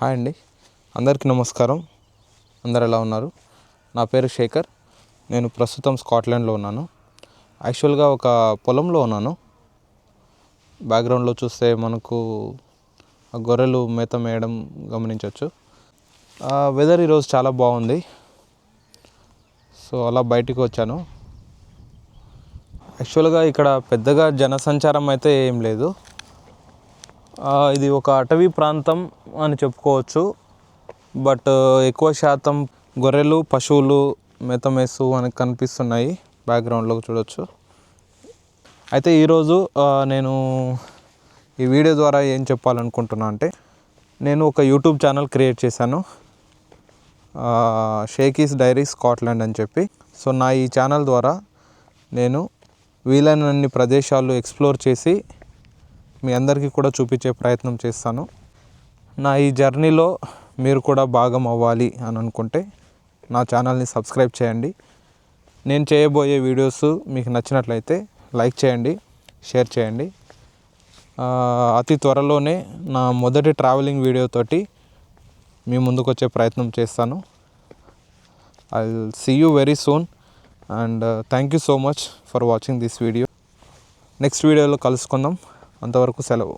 Hi అండి, అందరికీ నమస్కారం. అందరు ఎలా ఉన్నారు? నా పేరు శేఖర్. నేను ప్రస్తుతం స్కాట్లాండ్లో ఉన్నాను. యాక్చువల్గా ఒక పొలంలో ఉన్నాను. బ్యాక్గ్రౌండ్లో చూస్తే మనకు గొర్రెలు మేత మేయడం గమనించవచ్చు. వెదర్ ఈరోజు చాలా బాగుంది. సో అలా బయటికి వచ్చాను. యాక్చువల్గా ఇక్కడ పెద్దగా జనసంచారం అయితే ఏం లేదు. ఇది ఒక అటవీ ప్రాంతం అని చెప్పుకోవచ్చు. బట్ ఎక్కువ శాతం గొర్రెలు, పశువులు మేత మేస్తూ మనకు కనిపిస్తున్నాయి. బ్యాక్గ్రౌండ్లో చూడవచ్చు. అయితే ఈరోజు నేను ఈ వీడియో ద్వారా ఏం చెప్పాలనుకుంటున్నా అంటే, నేను ఒక యూట్యూబ్ ఛానల్ క్రియేట్ చేశాను, షేకీస్ డైరీ స్కాట్లాండ్ అని చెప్పి. సో నా ఈ ఛానల్ ద్వారా నేను వీలైనన్ని ప్రదేశాలు ఎక్స్ప్లోర్ చేసి మీ అందరికీ కూడా చూపించే ప్రయత్నం చేస్తాను. నా ఈ జర్నీలో మీరు కూడా భాగం అవ్వాలి అని అనుకుంటే నా ఛానల్ని సబ్స్క్రైబ్ చేయండి. నేను చేయబోయే వీడియోస్ మీకు నచ్చినట్లయితే లైక్ చేయండి, షేర్ చేయండి. అతి త్వరలోనే నా మొదటి ట్రావెలింగ్ వీడియోతోటి మీ ముందుకు వచ్చే ప్రయత్నం చేస్తాను. I will see you very soon and thank you so much for watching this video. Next వీడియోలో కలుసుకుందాం. అంతవరకు సెలవు.